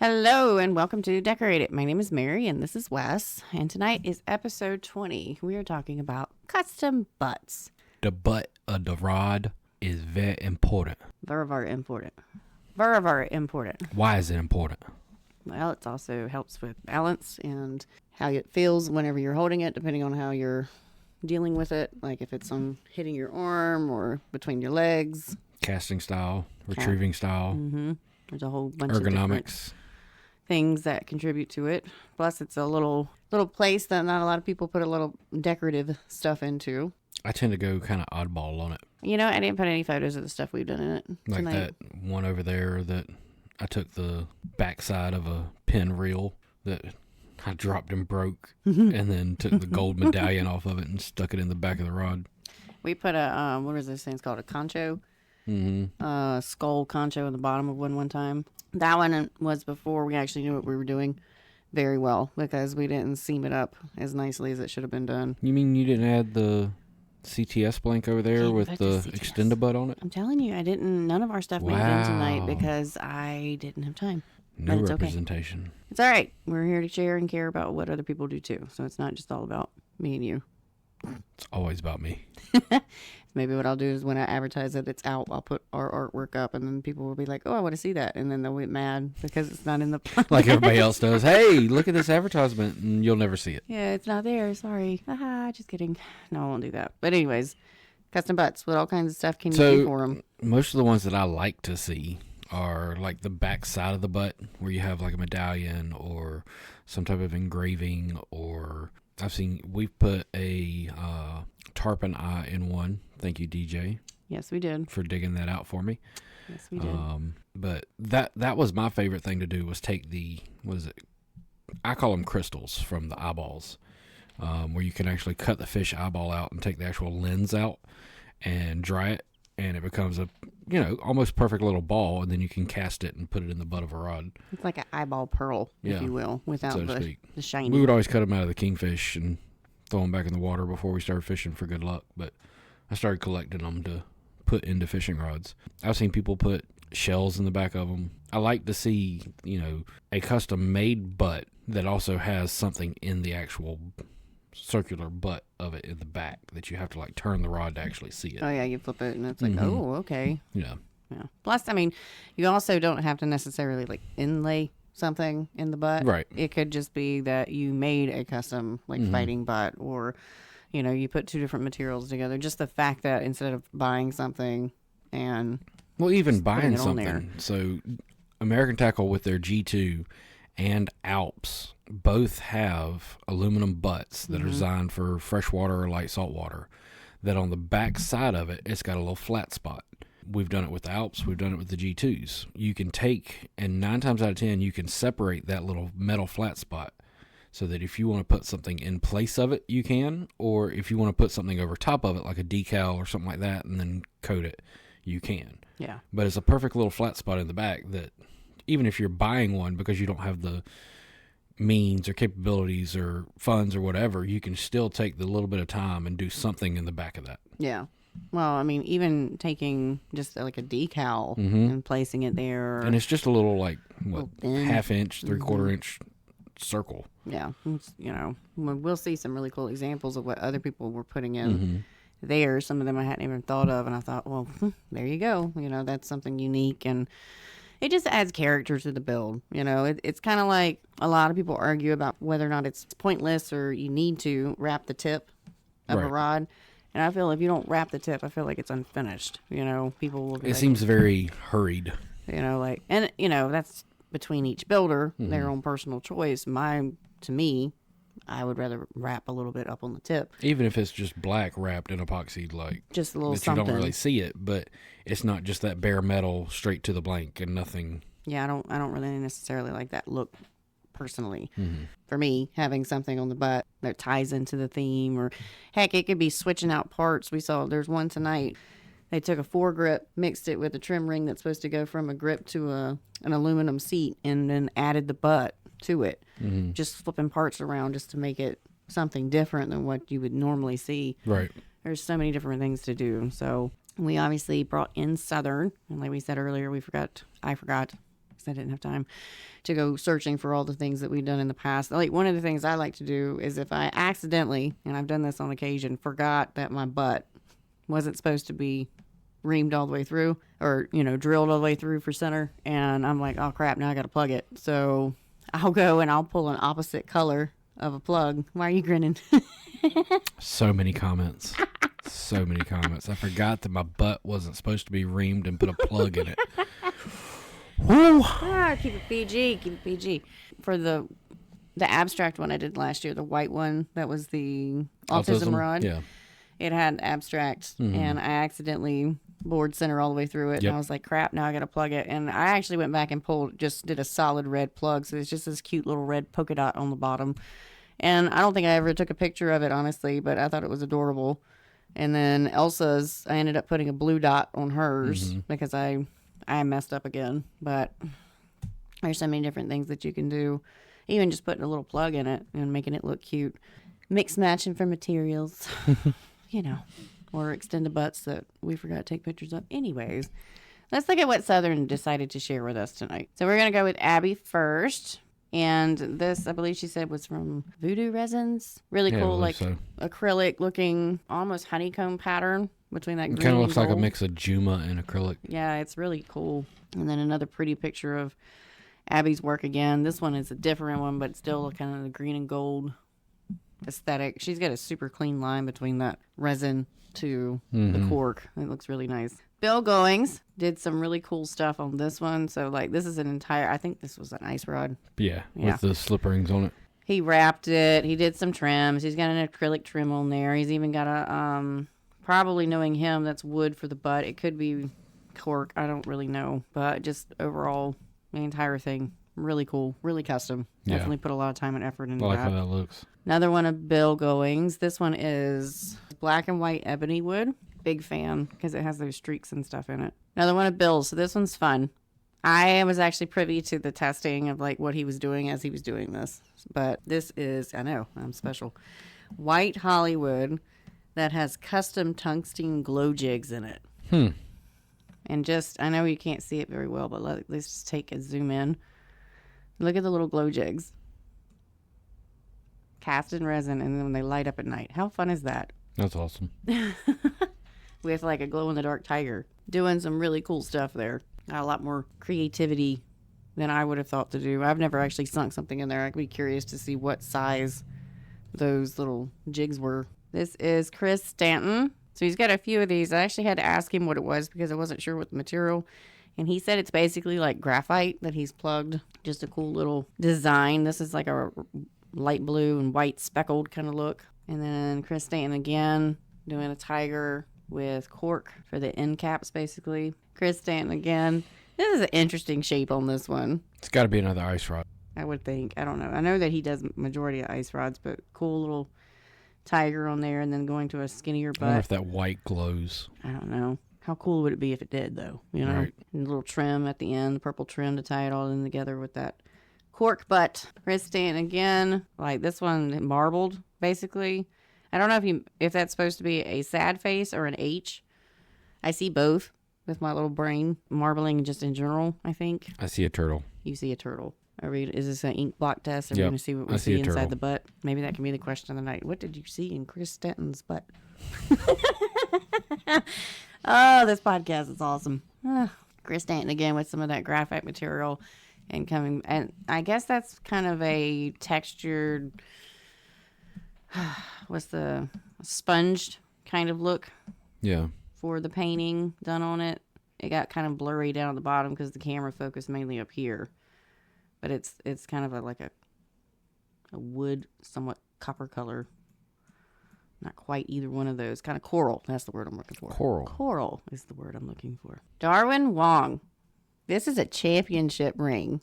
Hello and welcome to Decorate It. My name is Mary and this is Wes. And tonight is episode 20. We are talking about custom butts. The butt of the rod is very important. Very important. Very important. Why is it important? Well, it also helps with balance and how it feels whenever you're holding it, depending on how you're dealing with it. Like if it's on hitting your arm or between your legs. Casting style, retrieving style, There's a whole bunch of different ergonomics. things that contribute to it. Plus, it's a little place that not a lot of people put a little decorative stuff into. I tend to go kind of oddball on it. You know, I didn't put any photos of the stuff we've done in it Like tonight. that one over there that I took the backside of a pin reel that I dropped and broke and then took the gold medallion off of it and stuck it in the back of the rod. We put a, what is this thing called? A concho? Skull concho in the bottom of one time. That one was before we actually knew what we were doing very well because we didn't seam it up as nicely as it should have been done. You mean you didn't add the CTS blank over there with the extender butt on it? I'm telling you, I didn't. None of our stuff made it in tonight because I didn't have time. No But it's representation. Okay. It's all right. We're here to share and care about what other people do too. So it's not just all about me and you. It's always about me. Maybe what I'll do is when I advertise that it's out, I'll put our artwork up, and then people will be like, "Oh, I want to see that," and then they'll get mad because it's not in the Like everybody else does. Hey, look at this advertisement, and you'll never see it. Yeah, it's not there. Sorry. Just kidding. No, I won't do that. But anyways, custom butts. What all kinds of stuff can you do for them? Most of the ones that I like to see are like the back side of the butt, where you have like a medallion or some type of engraving, or we've put a tarpon eye in one. Thank you, DJ. Yes, we did. For digging that out for me. Yes, we did. But that was my favorite thing to do was take I call them crystals from the eyeballs, where you can actually cut the fish eyeball out and take the actual lens out and dry it, and it becomes a almost perfect little ball, and then you can cast it and put it in the butt of a rod. It's like an eyeball pearl, if you will, without so to speak. The shiny. We would always cut them out of the kingfish and throw them back in the water before we started fishing for good luck, but I started collecting them to put into fishing rods. I've seen people put shells in the back of them. I like to see, a custom-made butt that also has something in the actual circular butt of it in the back that you have to like turn the rod to actually see it. Oh yeah, you flip it and it's like, oh, okay. Yeah. Plus, I mean, you also don't have to necessarily like inlay something in the butt. Right. It could just be that you made a custom like fighting butt, or you put two different materials together. Just the fact that instead of buying something and even buying something. So American Tackle with their G2 and Alps both have aluminum butts that are designed for freshwater or light salt water, that on the back side of it, it's got a little flat spot. We've done it with the Alps. We've done it with the G2s. You can take, and 9 times out of 10, you can separate that little metal flat spot so that if you want to put something in place of it, you can, or if you want to put something over top of it, like a decal or something like that, and then coat it, you can. Yeah. But it's a perfect little flat spot in the back that even if you're buying one because you don't have the means or capabilities or funds or whatever, you can still take the little bit of time and do something in the back of that. Yeah. Well, I mean, even taking just like a decal and placing it there. And it's just a little like, half inch, 3/4 inch circle. Yeah. We'll see some really cool examples of what other people were putting in there. Some of them I hadn't even thought of. And I thought, well, there you go. That's something unique. And it just adds character to the build. It's kind of like a lot of people argue about whether or not it's pointless or you need to wrap the tip of a rod. And I feel if you don't wrap the tip, I feel like it's unfinished. People will be It seems very hurried. That's between each builder, their own personal choice. To me, I would rather wrap a little bit up on the tip. Even if it's just black wrapped in epoxy, like just a little that something. You don't really see it, but it's not just that bare metal straight to the blank and nothing. Yeah, I don't really necessarily like that look personally. For me, having something on the butt that ties into the theme, or heck, it could be switching out parts. There's one tonight. They took a foregrip, mixed it with a trim ring that's supposed to go from a grip to an aluminum seat, and then added the butt to it. Just flipping parts around just to make it something different than what you would normally see. Right. There's so many different things to do. So we obviously brought in Southern, and like we said earlier, I forgot because I didn't have time to go searching for all the things that we've done in the past. Like, one of the things I like to do is if I accidentally, and I've done this on occasion, forgot that my butt wasn't supposed to be reamed all the way through, or, drilled all the way through for center, and I'm like, oh crap, now I got to plug it. So I'll go and I'll pull an opposite color of a plug. Why are you grinning? So many comments. So many comments. I forgot that my butt wasn't supposed to be reamed and put a plug in it. Woo! Keep it PG. Keep it PG. For the abstract one I did last year, the white one, that was the autism rod. Yeah. It had abstract, and I accidentally bored center all the way through it. Yep. And I was like, crap, now I got to plug it. And I actually went back and did a solid red plug. So it's just this cute little red polka dot on the bottom. And I don't think I ever took a picture of it, honestly, but I thought it was adorable. And then Elsa's, I ended up putting a blue dot on hers because I messed up again. But there's so many different things that you can do. Even just putting a little plug in it and making it look cute. Mix matching for materials. Or extended butts that we forgot to take pictures of. Anyways, let's look at what Southern decided to share with us tonight. So we're going to go with Abby first. And this, I believe she said, was from Voodoo Resins. Really cool, like acrylic looking, almost honeycomb pattern between that green and gold. Kind of looks like a mix of Juma and acrylic. Yeah, it's really cool. And then another pretty picture of Abby's work again. This one is a different one, but still kind of the green and gold aesthetic. She's got a super clean line between that resin to the cork. It looks really nice. Bill Goings did some really cool stuff on this one. So, this is I think this was an ice rod. Yeah, with the slip rings on it. He wrapped it. He did some trims. He's got an acrylic trim on there. He's even got a, probably knowing him, that's wood for the butt. It could be cork. I don't really know. But just overall, the entire thing, really cool. Really custom. Yeah. Definitely put a lot of time and effort into I like that. how that looks. Another one of Bill Goings. This one is black and white ebony wood. Big fan because it has those streaks and stuff in it. Another one of Bill's. So this one's fun. I was actually privy to the testing of what he was doing as he was doing this. But this is, I know, I'm special. White Hollywood that has custom tungsten glow jigs in it. And I know you can't see it very well, but let's just take a zoom in. Look at the little glow jigs. Cast in resin, and then when they light up at night. How fun is that? That's awesome. With a glow-in-the-dark tiger. Doing some really cool stuff there. Got a lot more creativity than I would have thought to do. I've never actually sunk something in there. I'd be curious to see what size those little jigs were. This is Chris Stanton. So he's got a few of these. I actually had to ask him what it was because I wasn't sure what the material. And he said it's basically like graphite that he's plugged. Just a cool little design. This is like a light blue and white speckled kind of look. And then Chris Stanton again doing a tiger with cork for the end caps, basically. Chris Stanton again. This is an interesting shape on this one. It's got to be another ice rod. I would think. I don't know. I know that he does majority of ice rods, but cool little tiger on there, and then going to a skinnier butt. I wonder if that white glows. I don't know. How cool would it be if it did, though? Right. And a little trim at the end, the purple trim to tie it all in together with that cork butt. Chris Stanton again. This one marbled, basically. I don't know if that's supposed to be a sad face or an H. I see both with my little brain. Marbling just in general, I think. I see a turtle. You see a turtle. Is this an ink block test? Are we Yep. going to see what we see inside the butt? Maybe that can be the question of the night. What did you see in Chris Stanton's butt? Oh, this podcast is awesome. Chris Stanton again with some of that graphite material and I guess that's kind of a textured, what's the sponged kind of look. Yeah. For the painting done on it. It got kind of blurry down at the bottom because the camera focused mainly up here. But it's kind of a wood, somewhat copper color. Not quite either one of those. Kind of coral. That's the word I'm looking for. Coral. Coral is the word I'm looking for. Darwin Wong. This is a championship ring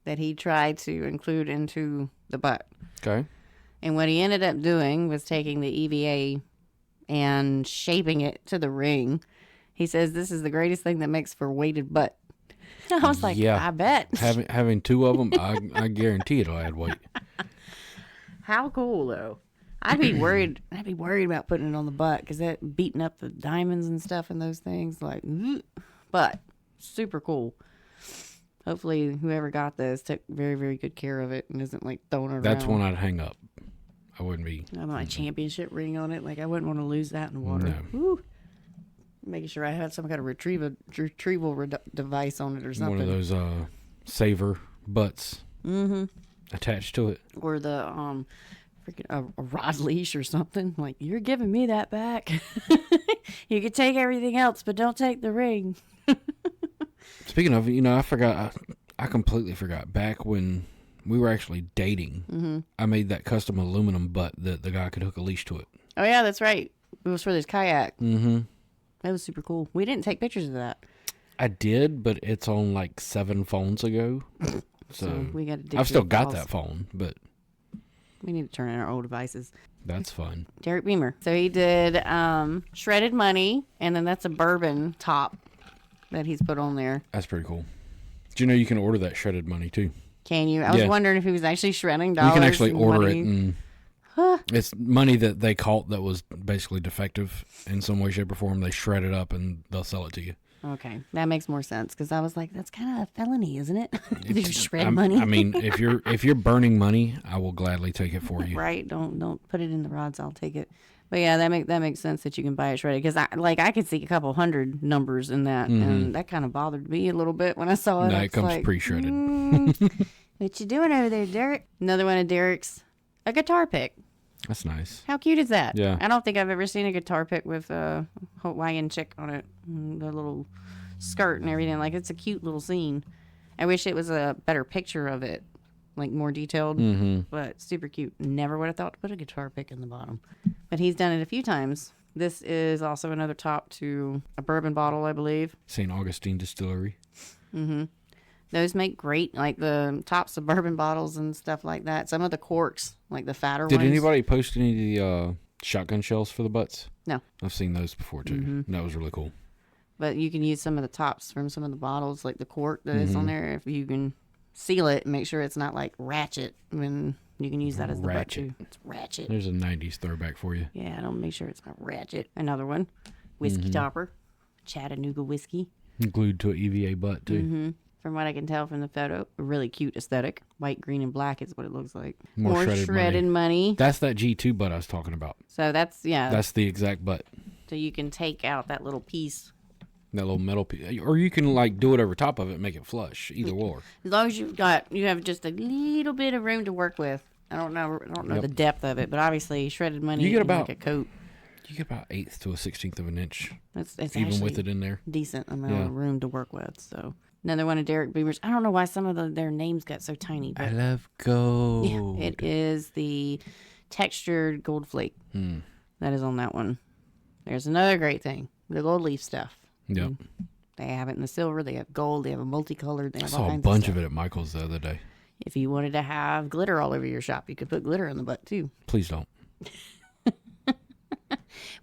that he tried to include into the butt. Okay. And what he ended up doing was taking the EVA and shaping it to the ring. He says this is the greatest thing that makes for weighted butt. I was like, yeah, I bet. Having two of them, I guarantee it'll add weight. How cool, though. I'd be worried about putting it on the butt because that beating up the diamonds and stuff and those things. But super cool. Hopefully, whoever got this took very, very good care of it and isn't like throwing it around. That's one I'd hang up. I wouldn't be. I have my championship ring on it. Like, I wouldn't want to lose that in the water. No. Woo. Making sure I had some kind of retrieval device on it or something. One of those saver butts attached to it. Or the freaking a rod leash or something. Like, you're giving me that back. You can take everything else, but don't take the ring. Speaking of, I forgot. I completely forgot. Back when we were actually dating, I made that custom aluminum butt that the guy could hook a leash to it. Oh, yeah, that's right. It was for this kayak. Mm-hmm. That was super cool. We didn't take pictures of that. I did, but it's on like 7 phones ago. So we got to. I've still got that phone, but we need to turn in our old devices. That's fun. Derek Beamer. So he did shredded money, and then that's a bourbon top that he's put on there. That's pretty cool. Do you know you can order that shredded money too? Can you? I was wondering if he was actually shredding dollars. You can actually order money. it, and it's money that they caught that was basically defective in some way, shape, or form. They shred it up and they'll sell it to you. Okay, that makes more sense because I was like, that's kind of a felony, isn't it? Did you shred money? I mean, if you're burning money, I will gladly take it for you. Right? Don't put it in the rods. I'll take it. But yeah, that makes sense that you can buy it shredded because I could see a couple hundred numbers in that, and that kind of bothered me a little bit when I saw it. No, it comes pre-shredded. What you doing over there, Derek? Another one of Derek's, a guitar pick. That's nice. How cute is that? Yeah. I don't think I've ever seen a guitar pick with a Hawaiian chick on it. The little skirt and everything. Like, it's a cute little scene. I wish it was a better picture of it. Like, more detailed. But super cute. Never would have thought to put a guitar pick in the bottom. But he's done it a few times. This is also another top to a bourbon bottle, I believe. St. Augustine Distillery. Those make great, like the tops of bourbon bottles and stuff like that. Some of the corks, like the fatter ones. Did anybody post any of the shotgun shells for the butts? No. I've seen those before too. That was really cool. But you can use some of the tops from some of the bottles, like the cork that is on there. If you can seal it and make sure it's not like ratchet, then you can use that as the butt too. It's ratchet. There's a 90s throwback for you. Yeah, don't make sure it's not ratchet. Another one, whiskey topper, Chattanooga whiskey. Glued to an EVA butt too. From what I can tell from the photo, a really cute aesthetic. White, green, and black is what it looks like. More shredded money. That's that G2 butt I was talking about. So that's, yeah. That's the exact butt. So you can take out that little piece. That little metal piece. Or you can like do it over top of it and make it flush. Either or. As long as you have just a little bit of room to work with. I don't know the depth of it, but obviously shredded money you get about like a coat. You get about 1/8 to a 1/16 of an inch. It's even with it in there. Decent amount of room to work with. So another one of Derek Beamer's. I don't know why some of their names got so tiny. But I love gold. Yeah, it is the textured gold flake that is on that one. There's another great thing. The gold leaf stuff. Yep. They have it in the silver. They have gold. They have a multicolored. They have I saw a bunch of it at Michael's the other day. If you wanted to have glitter all over your shop, you could put glitter in the butt too. Please don't.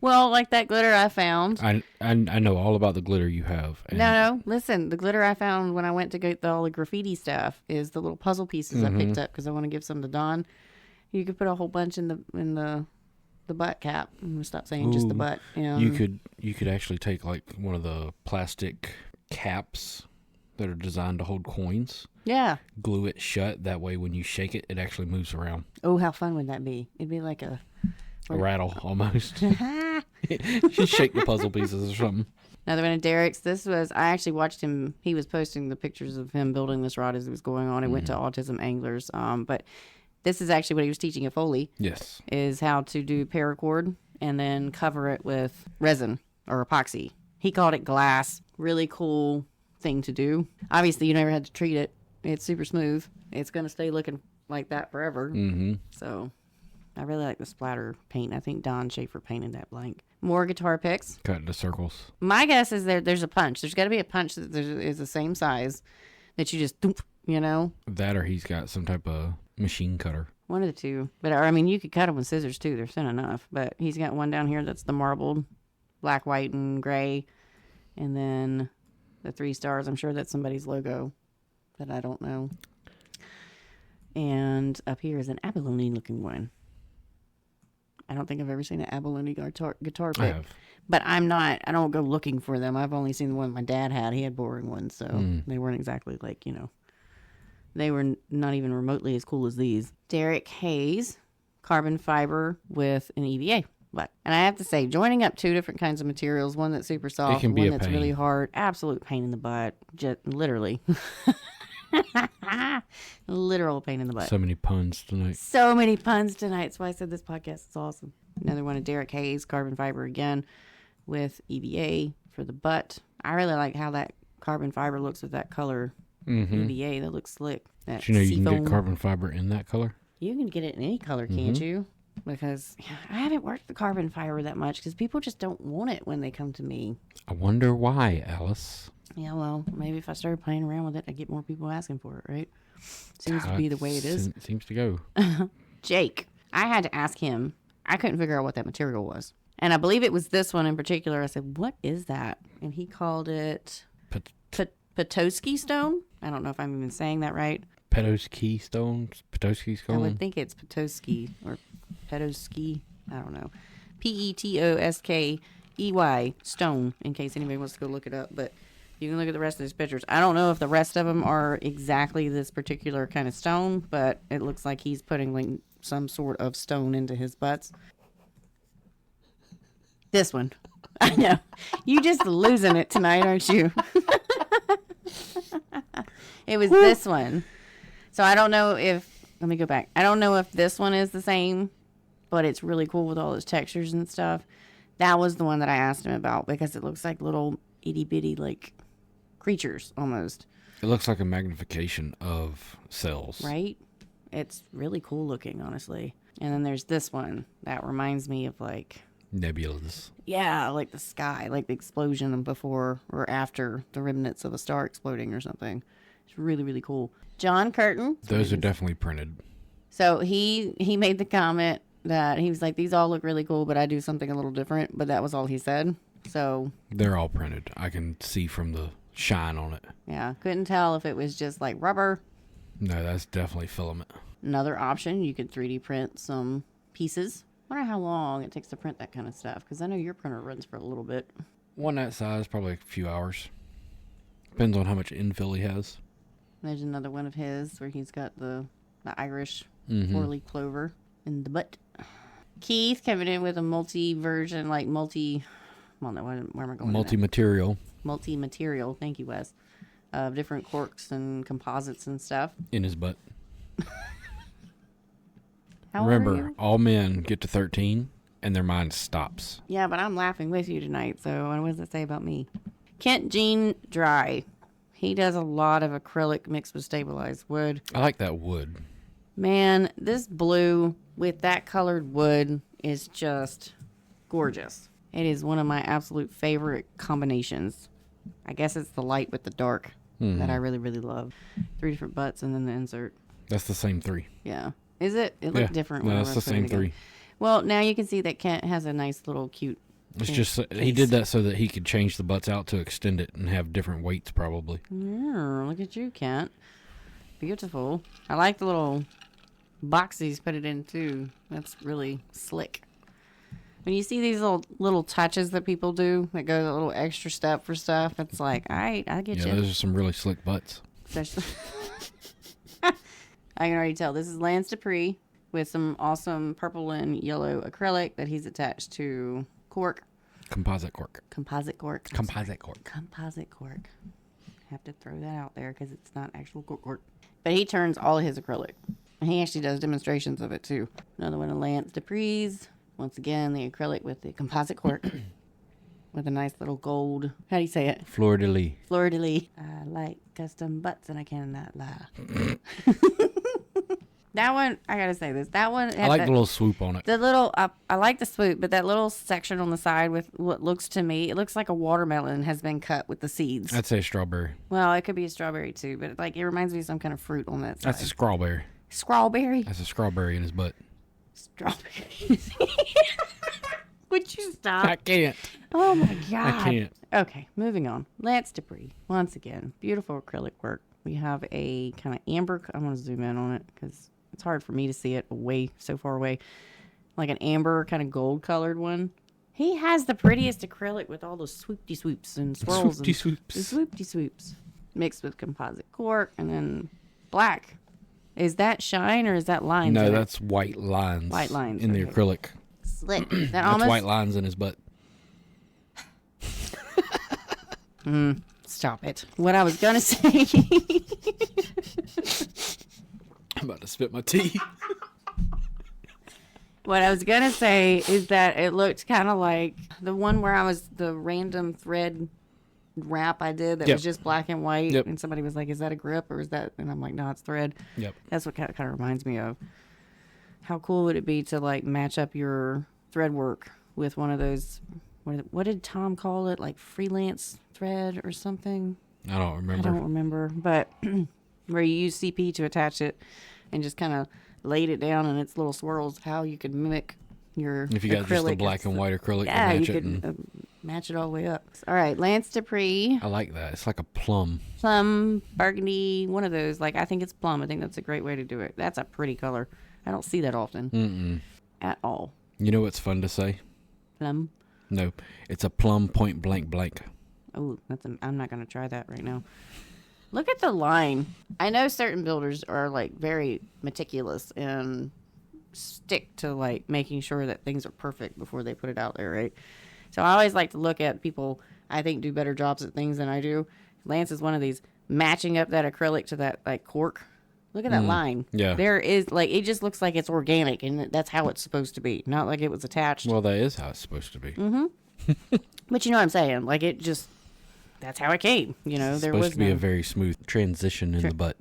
Well, like that glitter I found. I know all about the glitter you have. No. Listen, the glitter I found when I went to get all the graffiti stuff is the little puzzle pieces I picked up because I want to give some to Don. You could put a whole bunch in the butt cap. I'm gonna stop saying just the butt. You could actually take like one of the plastic caps that are designed to hold coins. Yeah. Glue it shut. That way, when you shake it, it actually moves around. Oh, how fun would that be? It'd be like a rattle almost. You shake the puzzle pieces or something. Another one of Derek's. I actually watched him. He was posting the pictures of him building this rod as it was going on. It went to Autism Anglers. But this is actually what he was teaching at Foley. Yes. Is how to do paracord and then cover it with resin or epoxy. He called it glass. Really cool thing to do. Obviously, you never had to treat it. It's super smooth. It's going to stay looking like that forever. So I really like the splatter paint. I think Don Schaefer painted that blank. More guitar picks. Cut into circles. My guess is there's a punch. There's got to be a punch that is the same size that you just, That or he's got some type of machine cutter. One of the two. But, I mean, you could cut them with scissors, too. They're thin enough. But he's got one down here that's the marbled black, white, and gray. And then the 3 stars. I'm sure that's somebody's logo that I don't know. And up here is an abalone-looking one. I don't think I've ever seen an abalone guitar I pick. have. But I don't go looking for them. I've only seen the one my dad had. He had boring ones, so they weren't exactly like, they were not even remotely as cool as these. Derek Hayes, carbon fiber with an EVA. But, and I have to say, joining up two different kinds of materials, one that's super soft, can be one a that's pain. really hard, absolute pain in the butt. Just literally. Literal pain in the butt. So many puns tonight. So many puns tonight. That's why I said this podcast is awesome. Another one of Derek Hayes, carbon fiber again, with EVA for the butt. I really like how that carbon fiber looks with that color EVA. That looks slick. That Did you know you can seafoam. get carbon fiber in that color? You can get it in any color, can't you? Because I haven't worked the carbon fiber that much because people just don't want it when they come to me. I wonder why, Alice. Yeah, well, maybe if I started playing around with it, I'd get more people asking for it, right? Seems to be the way it is. Seems to go. Jake, I had to ask him. I couldn't figure out what that material was. And I believe it was this one in particular. I said, what is that? And he called it Petoskey stone. I don't know if I'm even saying that right. Petoskey stone? Petoskey I stone? would think it's Petoskey or Petoskey. I don't know. Petoskey stone, in case anybody wants to go look it up. But you can look at the rest of these pictures. I don't know if the rest of them are exactly this particular kind of stone, but it looks like he's putting like some sort of stone into his butts. This one. I know. You just losing it tonight, aren't you? It was this one. So I don't know if, let me go back. I don't know if this one is the same, but it's really cool with all its textures and stuff. That was the one that I asked him about because it looks like little itty bitty like creatures almost. It looks like a magnification of cells. Right? It's really cool looking, honestly. And then there's this one that reminds me of like... Nebulas. Yeah, like the sky, like the explosion before or after the remnants of a star exploding or something. It's really, really cool. John Curtin. Those are definitely printed. So he made the comment that he was like, these all look really cool, but I do something a little different. But that was all he said. So they're all printed. I can see from the shine on it. Yeah, couldn't tell if it was just like rubber. No, that's definitely filament. Another option, you could 3D print some pieces. I wonder how long it takes to print that kind of stuff, because I know your printer runs for a little bit. One that size, probably a few hours. Depends on how much infill he has. There's another one of his where he's got the Irish four-leaf clover in the butt. Keith coming in with a multi-version, like well, no, where am I going? Multi-material. Multi-material, thank you, Wes, of different corks and composites and stuff. In his butt. How old are Remember, you? all men get to 13 and their mind stops. Yeah, but I'm laughing with you tonight, so what does it say about me? Kent Jean Dry. He does a lot of acrylic mixed with stabilized wood. I like that wood. Man, this blue with that colored wood is just gorgeous. It is one of my absolute favorite combinations. I guess it's the light with the dark that I really, really love. 3 different butts and then the insert. That's the same 3. Yeah. Is it? It looked different. No, when I it's the was putting same it together. 3. Well, now you can see that Kent has a nice little cute... It's just, he did that so that he could change the butts out to extend it and have different weights probably. Yeah, look at you, Kent. Beautiful. I like the little box he's put it in, too. That's really slick. When you see these little touches that people do that go a little extra step for stuff, it's like, all right, I get you. Yeah, those are some really slick butts. Especially I can already tell. This is Lance Dupree with some awesome purple and yellow acrylic that he's attached to cork. Composite cork. Composite cork. Composite cork. Composite cork. Have to throw that out there because it's not actual cork. But he turns all of his acrylic. And he actually does demonstrations of it too. Another one of Lance Dupree's. Once again, the acrylic with the composite cork. With a nice little gold, how do you say it? Fleur-de-lis. Fleur-de-lis. I like custom butts and I cannot lie. That one, I gotta say this. That one, I like the little swoop on it. The little, I like the swoop, but that little section on the side with what looks to me, it looks like a watermelon has been cut with the seeds. I'd say strawberry. Well, it could be a strawberry too, but like it reminds me of some kind of fruit on that side. That's a strawberry. Strawberry? That's a strawberry in his butt. Strawberry. Would you stop? I can't. Oh my God. I can't. Okay, moving on. Lance Dupree. Once again, beautiful acrylic work. We have a kind of amber, I want to zoom in on it because it's hard for me to see it so far away. like an amber kind of gold colored one. He has the prettiest acrylic with all those swoopty swoops and swirls. Swoopty swoops. The swoopty swoops. Mixed with composite cork and then black. Is that shine or is that lines? No, that's white lines. White lines. In the acrylic. Slick. That's white lines in his butt. Stop it. What I was going to say. I'm about to spit my tea. What I was going to say is that it looked kind of like the one where I was the random thread wrap I did that was just black and white. Yep. And somebody was like, is that a grip or is that? And I'm like, no, it's thread. Yep. That's what kind of reminds me of. How cool would it be to like match up your thread work with one of those, what did Tom call it? Like freelance thread or something? I don't remember. But where you use CP to attach it and just kind of laid it down in its little swirls, how you could mimic your if you got just the black and white acrylic to match you could match it all the way up. All right, Lance Dupree. I like that. It's like a plum. Plum, burgundy, one of those. Like, I think it's plum. I think that's a great way to do it. That's a pretty color. I don't see that often at all. You know what's fun to say? Plum. No, it's a plum point blank blank. Oh, I'm not going to try that right now. Look at the line. I know certain builders are like very meticulous and stick to like making sure that things are perfect before they put it out there, right? So I always like to look at people I think do better jobs at things than I do. Lance is one of these, matching up that acrylic to that like cork. Look at that line. Yeah. There is like, it just looks like it's organic and that's how it's supposed to be. Not like it was attached. Well, that is how it's supposed to be. But you know what I'm saying? Like it just, that's how it came. You know, It's there supposed was to be a very smooth transition in the butt.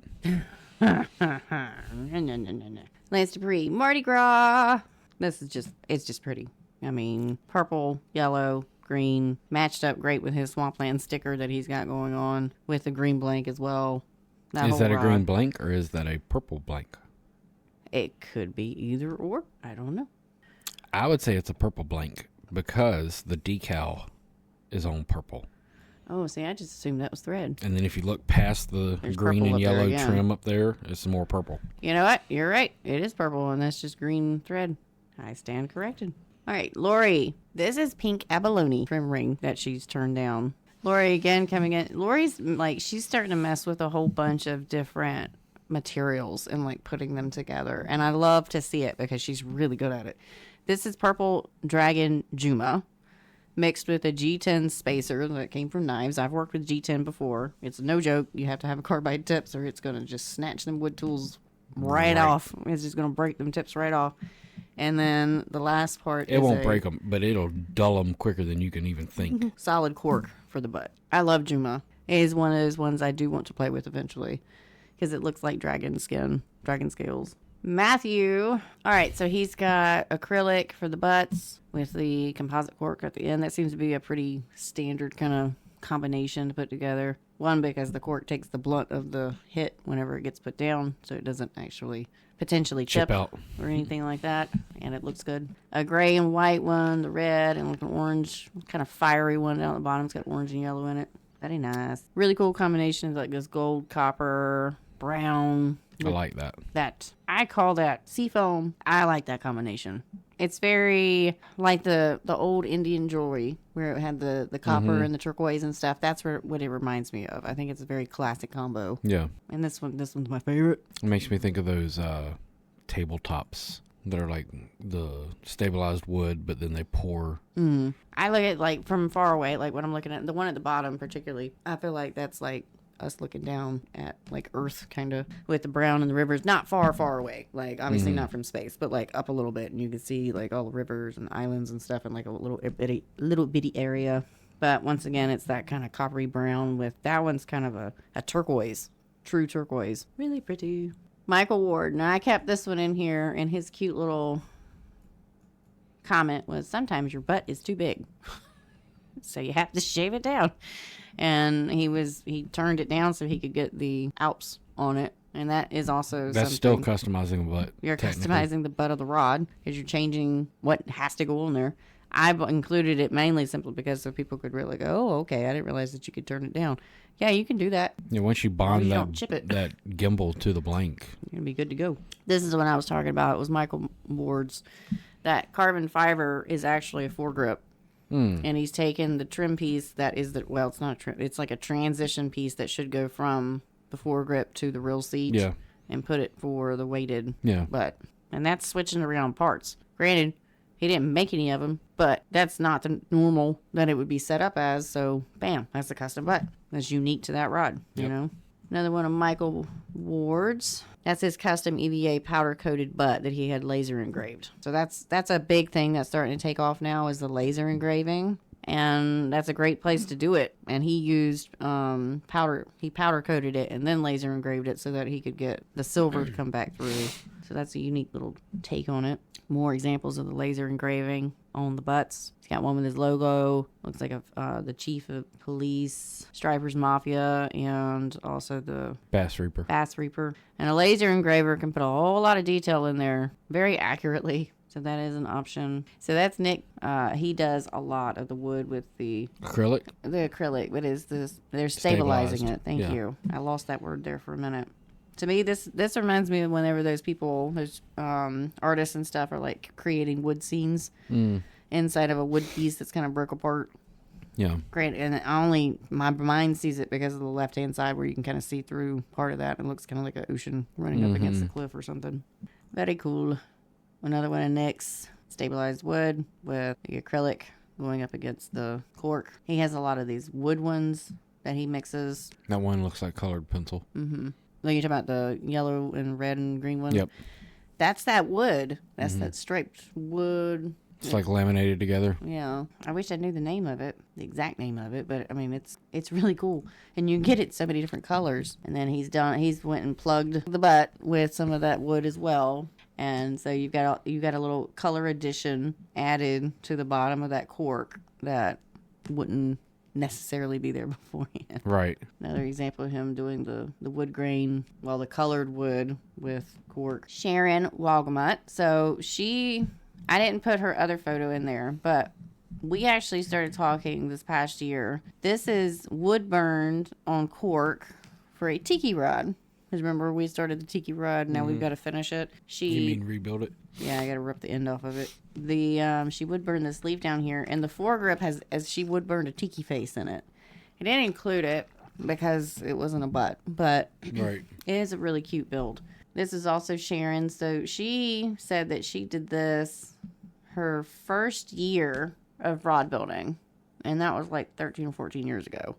No. Lance Dupree, Mardi Gras. This is just, it's just pretty. I mean, purple, yellow, green, matched up great with his Swampland sticker that he's got going on with the green blank as well. Is that a green blank or is that a purple blank? It could be either or. I don't know. I would say it's a purple blank because the decal is on purple. Oh, see, I just assumed that was thread. And then if you look past the There's green purple and up there yellow again. trim up there, it's more purple. You know what? You're right. It is purple, and that's just green thread. I stand corrected. All right, Lori. This is pink abalone trim ring that she's turned down. Lori, again, coming in. Lori's, like, she's starting to mess with a whole bunch of different materials and, like, putting them together. And I love to see it because she's really good at it. This is Purple Dragon Juma, mixed with a G10 spacer that came from Knives. I've worked with G10 before. It's no joke. You have to have a carbide tips or it's going to just snatch them wood tools right off. It's just going to break them tips right off. And then the last part It won't break them, but it'll dull them quicker than you can even think. solid cork for the butt. I love Juma. It is one of those ones I do want to play with eventually because it looks like dragon skin, dragon scales. Matthew. All right, so he's got acrylic for the butts with the composite cork at the end. That seems to be a pretty standard kind of combination to put together. One, because the cork takes the blunt of the hit whenever it gets put down, so it doesn't actually potentially chip out or anything like that, and it looks good. A gray and white one, the red, and like an orange, kind of fiery one down at the bottom. It's got orange and yellow in it. Very nice. Really cool combinations like this gold, copper, brown. I like that. That I call that seafoam. I like that combination. It's very like the old Indian jewelry where it had the copper and the turquoise and stuff. That's what it reminds me of. I think it's a very classic combo. Yeah. And this one's my favorite. It makes me think of those tabletops that are like the stabilized wood, but then they pour. I look at like from far away, like when I'm looking at the one at the bottom particularly. I feel like that's like us looking down at like Earth, kind of with the brown and the rivers, not far away, like obviously not from space, but like up a little bit, and you can see like all the rivers and islands and stuff in like a little bitty area. But once again, it's that kind of coppery brown with that one's kind of a turquoise, true turquoise, really pretty. Michael Ward. Now I kept this one in here, and his cute little comment was, sometimes your butt is too big. So you have to shave it down. And he turned it down so he could get the Alps on it. And that is also That's still customizing the butt. You're customizing the butt of the rod because you're changing what has to go on there. I've included it mainly simply because so people could really go, oh, okay, I didn't realize that you could turn it down. Yeah, you can do that. Yeah, once you As bond you that don't chip it. that gimbal to the blank. You're going to be good to go. This is what I was talking about. It was Michael Ward's. That carbon fiber is actually a foregrip. And he's taken the trim piece that is the, well, it's not a trim. It's like a transition piece that should go from the foregrip to the real seat. Yeah. And put it for the weighted Yeah. butt. And that's switching around parts. Granted, he didn't make any of them, but that's not the normal that it would be set up as. So, bam, that's a custom butt. That's unique to that rod, you know. Another one of Michael Ward's. That's his custom EVA powder coated butt that he had laser engraved. So that's a big thing that's starting to take off now is the laser engraving. And that's a great place to do it. And he used powder. He powder coated it and then laser engraved it so that he could get the silver to come back through. So that's a unique little take on it. More examples of the laser engraving on the butts. He's got one with his logo. Looks like the chief of police, Striper's Mafia, and also the Bass Reaper. Bass Reaper. And a laser engraver can put a whole lot of detail in there very accurately. So that is an option. So that's Nick. He does a lot of the wood with the Acrylic. The acrylic. What is this? They're stabilizing Stabilized. it. Thank you. I lost that word there for a minute. To me, this reminds me of whenever those people, those artists and stuff, are like creating wood scenes inside of a wood piece that's kind of broke apart. Yeah. Great, and my mind sees it because of the left hand side where you can kind of see through part of that. It looks kind of like an ocean running up against the cliff or something. Very cool. Another one of Nick's stabilized wood with the acrylic going up against the cork. He has a lot of these wood ones that he mixes. That one looks like colored pencil. Like you talk about the yellow and red and green one. Yep. That's that wood. That's that striped wood. It's like laminated together. Yeah. I wish I knew the name of it, the exact name of it, but I mean it's really cool. And you get it so many different colors. And then he's went and plugged the butt with some of that wood as well. And so you've got a little color addition added to the bottom of that cork that wouldn't necessarily be there beforehand. Right. Another example of him doing the wood grain, the colored wood with cork. Sharon Walgamut. So I didn't put her other photo in there, but we actually started talking this past year. This is wood burned on cork for a tiki rod. Because remember, we started the tiki rod, now we've got to finish it. You mean rebuild it? Yeah, I got to rip the end off of it. She wood burned this leaf down here, and the foregrip she wood burned a tiki face in it. I didn't include it because it wasn't a butt, but Right. It is a really cute build. This is also Sharon. So she said that she did this her first year of rod building, and that was like 13 or 14 years ago.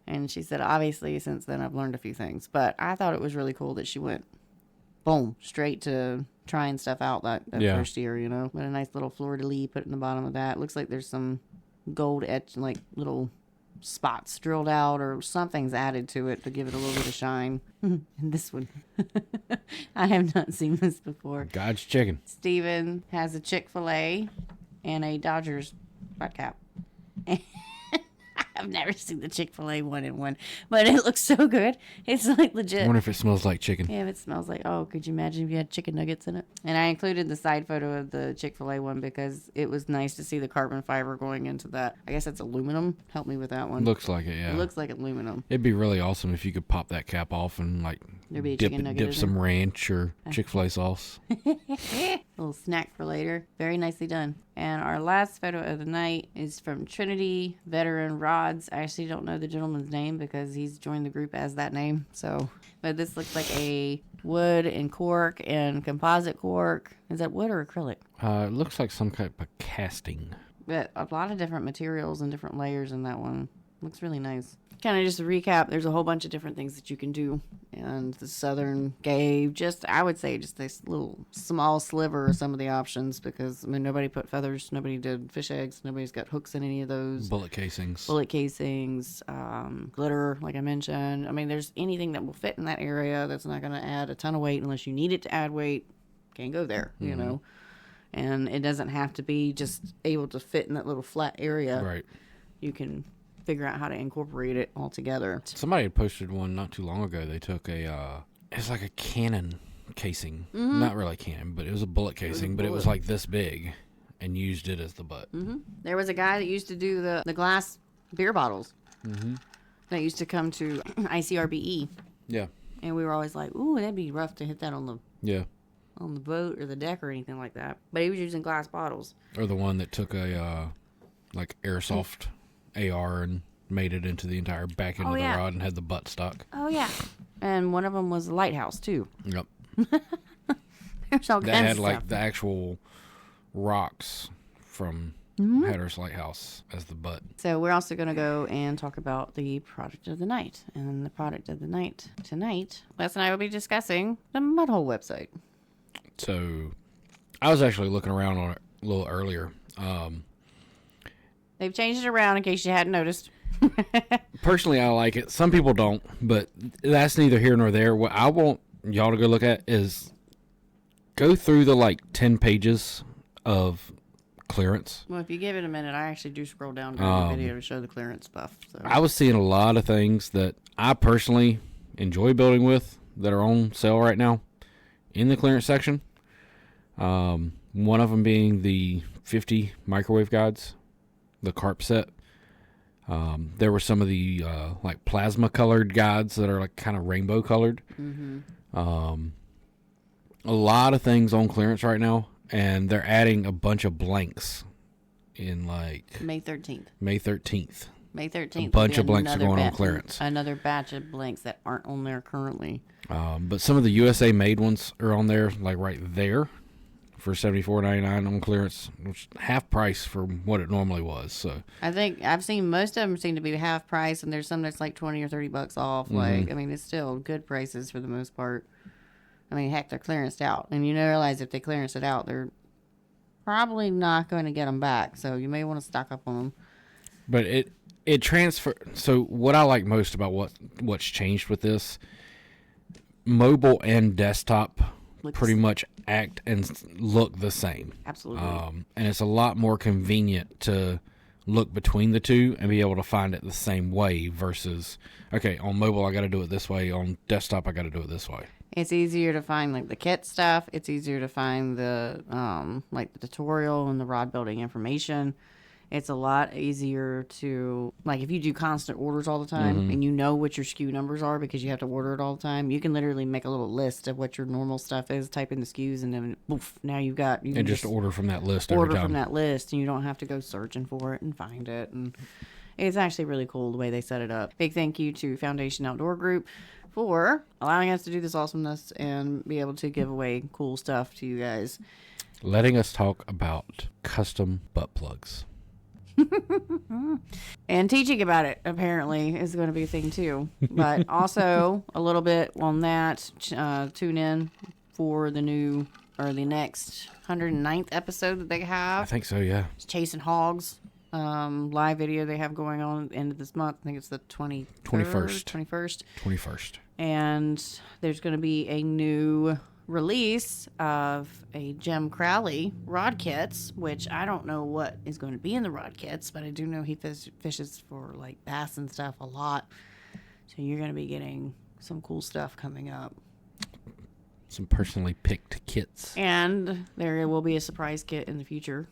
And she said, obviously, since then, I've learned a few things. But I thought it was really cool that she went, boom, straight to trying stuff out that first year, you know. But a nice little fleur-de-lis put in the bottom of that. Looks like there's some gold etched, like little spots drilled out or something's added to it to give it a little bit of shine. And this one, I have not seen this before. God's chicken. Steven has a Chick-fil-A and a Dodgers butt cap. I've never seen the Chick-fil-A one-in-one, but it looks so good. It's like legit. I wonder if it smells like chicken. Yeah, if it smells like, could you imagine if you had chicken nuggets in it? And I included the side photo of the Chick-fil-A one because it was nice to see the carbon fiber going into that. I guess that's aluminum. Help me with that one. Looks like it, yeah. It looks like aluminum. It'd be really awesome if you could pop that cap off and like There'd be a chicken nugget in dip some there. ranch or Chick-fil-A sauce. Little snack for later. Very nicely done. And our last photo of the night is from Trinity Veteran Rods. I actually don't know the gentleman's name because he's joined the group as that name. But this looks like a wood and cork and composite cork. Is that wood or acrylic? It looks like some type of casting. But a lot of different materials and different layers in that one. Looks really nice. Kind of just to recap, there's a whole bunch of different things that you can do. And the Southern gave I would say just this little small sliver of some of the options because, nobody put feathers, nobody did fish eggs, nobody's got hooks in any of those. Bullet casings. Glitter, like I mentioned. There's anything that will fit in that area that's not going to add a ton of weight unless you need it to add weight. Can't go there, you know. And it doesn't have to be just able to fit in that little flat area. Right. You can figure out how to incorporate it all together. Somebody had posted one not too long ago. They took it's like a cannon casing. Not really cannon, but it was a bullet casing, but it was like this big and used it as the butt. There was a guy that used to do the glass beer bottles. that used to come to ICRBE. Yeah. And we were always like, ooh, that'd be rough to hit that on Yeah. the boat or the deck or anything like that. But he was using glass bottles. Or the one that took a like airsoft AR and made it into the entire back end of the rod and had the butt stuck. Oh yeah. And one of them was a lighthouse too. Yep. There's all That kinds had of like stuff. the actual rocks from Mm-hmm. Hatteras Lighthouse as the butt. So we're also going to go and talk about the product of the night. And the product of the night tonight, Wes and I will be discussing the Mudhole website. So I was actually looking around on it a little earlier. They've changed it around in case you hadn't noticed. Personally, I like it. Some people don't, but that's neither here nor there. What I want y'all to go look at is go through the like 10 pages of clearance. Well, if you give it a minute, I actually do scroll down during the video to show the clearance stuff. So. I was seeing a lot of things that I personally enjoy building with that are on sale right now in the clearance section. One of them being the 50 microwave guides, the carp set. There were some of the like plasma colored guides that are like kind of rainbow colored. A lot of things on clearance right now, and they're adding a bunch of blanks in like May 13th. May 13th. May 13th. A bunch of blanks are going on clearance. Another batch of blanks that aren't on there currently. But some of the USA made ones are on there, like right there, for $74.99 on clearance, which is half price for what it normally was. So I think I've seen most of them seem to be half price, and there's some that's like 20 or 30 bucks off. Like, I mean, it's still good prices for the most part. I mean, heck, they're clearanced out, and you realize if they clearance it out, they're probably not going to get them back. So you may want to stock up on them. but it transfer. So what I like most about what's changed with this, mobile and desktop pretty much act and look the same. Absolutely. And it's a lot more convenient to look between the two and be able to find it the same way versus, okay, on mobile I got to do it this way, on desktop I got to do it this way. It's easier to find like the kit stuff. It's easier to find the like the tutorial and the rod building information. It's a lot easier to, like, if you do constant orders all the time and you know what your SKU numbers are because you have to order it all the time, you can literally make a little list of what your normal stuff is, type in the SKUs, and then poof, now you can And just order from that list every order time. from that list, and you don't have to go searching for it and find it. And it's actually really cool the way they set it up. Big thank you to Foundation Outdoor Group for allowing us to do this awesomeness and be able to give away cool stuff to you guys. Letting us talk about custom butt plugs. And teaching about it, apparently, is going to be a thing, too. But also, a little bit on that, tune in for the next 109th episode that they I have. think so, yeah. It's Chasing Hogs. Live video they have going on at the end of this month. I think it's the 21st. And there's going to be a new release of a Jim Crowley rod kits, which I don't know what is going to be in the rod kits, but I do know he fishes for like bass and stuff a lot. So you're going to be getting some cool stuff coming up. Some personally picked kits. And there will be a surprise kit in the future,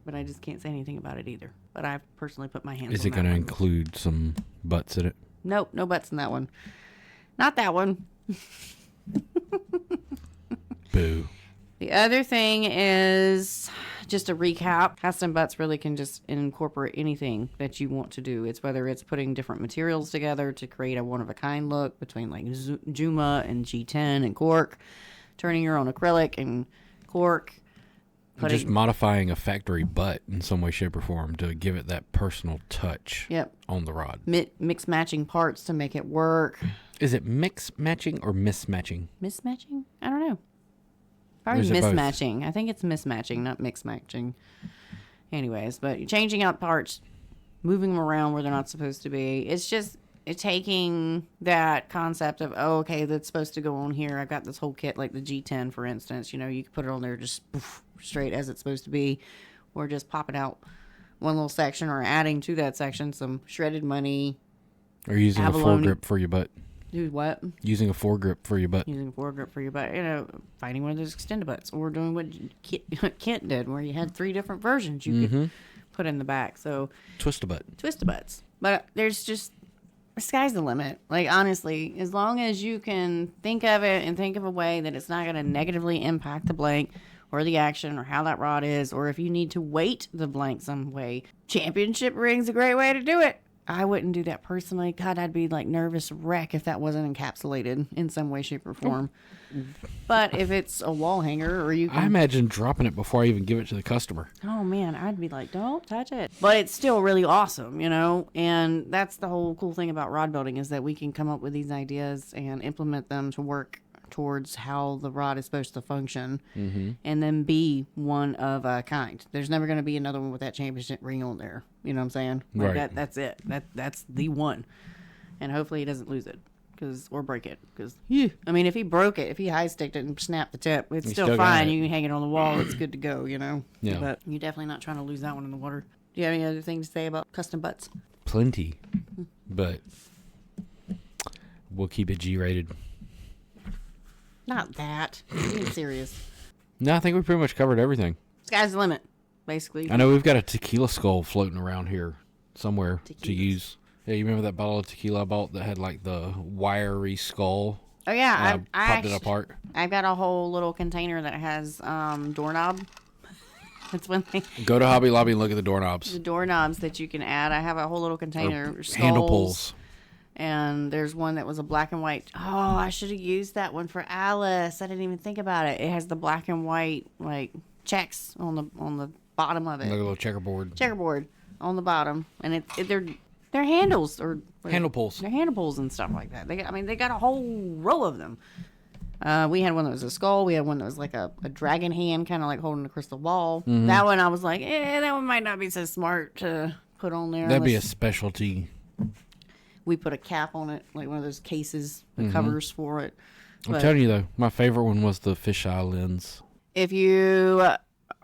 but I just can't say anything about it either. But I've personally put my hands on Is it going to include some butts in it? Nope, no butts in that one. Not that one. Boo. The other thing is just a recap. Custom butts really can just incorporate anything that you want to do. It's whether it's putting different materials together to create a one-of-a-kind look between like Juma and G10 and cork, turning your own acrylic and cork. Just modifying a factory butt in some way, shape, or form to give it that personal touch on the rod. Mix matching parts to make it work. Is it mix matching or mismatching? Mismatching? I don't know. Probably mismatching. I think it's mismatching, not mix matching. Anyways, but changing out parts, moving them around where they're not supposed to be. It's just taking that concept of, oh, okay, that's supposed to go on here. I've got this whole kit, like the G10, for instance. You know, you can put it on there just poof, straight as it's supposed to be, or just popping out one little section or adding to that section some shredded money. Or using a foregrip for your butt. Do what? Using a foregrip for your butt. Using a foregrip for your butt. You know, finding one of those extended butts. Or doing what Kent did, where you had 3 different versions you could put in the back. So Twist a butt. Twist-a-butts. But there's just sky's the limit. Like, honestly, as long as you can think of it and think of a way that it's not going to negatively impact the blank or the action or how that rod is, or if you need to weight the blank some way, championship ring's a great way to do it. I wouldn't do that personally. God, I'd be like nervous wreck if that wasn't encapsulated in some way, shape, or form. But if it's a wall hanger or you can... I imagine dropping it before I even give it to the customer. Oh, man, I'd be like, don't touch it. But it's still really awesome, you know? And that's the whole cool thing about rod building is that we can come up with these ideas and implement them to work towards how the rod is supposed to function and then be one of a kind. There's never going to be another one with that championship ring on there. You know what I'm saying? Like right. That's it. That's the one. And hopefully he doesn't lose it or break it. Because, I mean, if he broke it, if he high sticked it and snapped the tip, it's still fine. You can hang it on the wall. It's good to go, you know? Yeah. But you're definitely not trying to lose that one in the water. Do you have any other things to say about custom butts? Plenty. But we'll keep it G-rated. Not that. I'm being serious. No, I think we pretty much covered everything. Sky's the limit, basically. I know we've got a tequila skull floating around here somewhere to Tequilas. use. Yeah, you remember that bottle of tequila I bought that had like the wiry skull? Oh, yeah. I popped it apart. I've got a whole little container that has doorknob. That's one thing. Go to Hobby Lobby and look at the doorknobs. The doorknobs that you can add. I have a whole little container. Handle pulls. And there's one that was a black and white. Oh, I should have used that one for Alice. I didn't even think about it. It has the black and white like checks on the bottom of it. Like a little checkerboard. Checkerboard on the bottom, and they're handles or Handle pulls. They're handle pulls and stuff like that. They got a whole row of them. We had one that was a skull. We had one that was like a dragon hand, kind of like holding a crystal ball. That one I was like, that one might not be so smart to put on there. That'd be a specialty. We put a cap on it, like one of those cases, the covers for it. I'm telling you, though, my favorite one was the fisheye lens. If you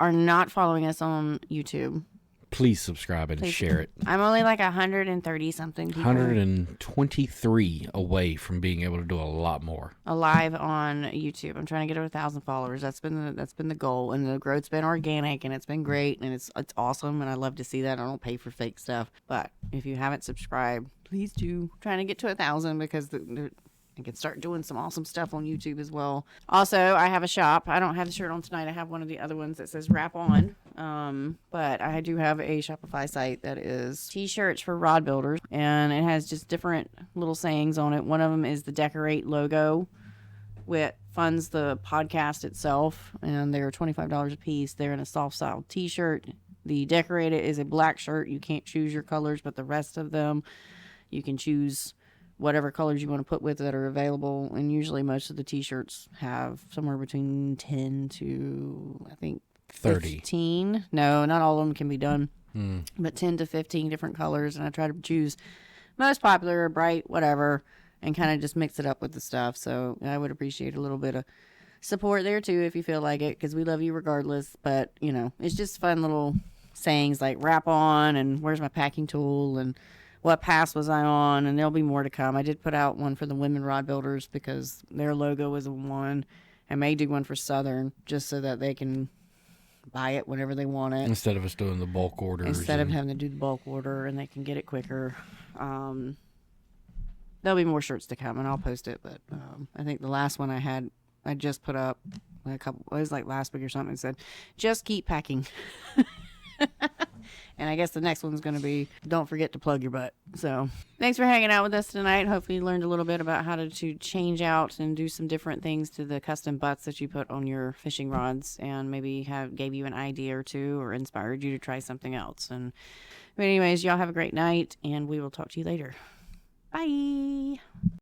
are not following us on YouTube, please subscribe and share it. I'm only like 130-something people. 123 away from being able to do a lot more. Alive on YouTube. I'm trying to get over 1,000 followers. That's been the goal, and the growth's been organic, and it's been great, and it's awesome, and I love to see that. I don't pay for fake stuff, but if you haven't subscribed, please do. I'm trying to get to 1,000 because I can start doing some awesome stuff on YouTube as well. Also, I have a shop. I don't have the shirt on tonight. I have one of the other ones that says Wrap On. But I do have a Shopify site that is t-shirts for rod builders, and it has just different little sayings on it. One of them is the Decorate logo, which funds the podcast itself, and they're $25 a piece. They're in a soft style t-shirt. The Decorate It is a black shirt. You can't choose your colors, but the rest of them you can choose whatever colors you want to put with it are available. And usually most of the t-shirts have somewhere between 10 to, I think, 30. 15. No, not all of them can be done, but 10 to 15 different colors. And I try to choose most popular, bright, whatever, and kind of just mix it up with the stuff. So I would appreciate a little bit of support there too if you feel like it, because we love you regardless. But, you know, it's just fun little sayings like Wrap On and where's my packing tool and what pass was I on, and there'll be more to come. I did put out one for the women rod builders because their logo was a one. I may do one for Southern just so that they can buy it whenever they want it. Instead of us doing the bulk orders. Instead of having to do the bulk order, and they can get it quicker. There'll be more shirts to come, and I'll post it. But I think the last one I just put up it was like last week or something, and said, just keep packing. And I guess the next one's going to be, don't forget to plug your butt. So thanks for hanging out with us tonight. Hopefully you learned a little bit about how to change out and do some different things to the custom butts that you put on your fishing rods, and maybe gave you an idea or two or inspired you to try something else. But anyways, y'all have a great night, and we will talk to you later. Bye.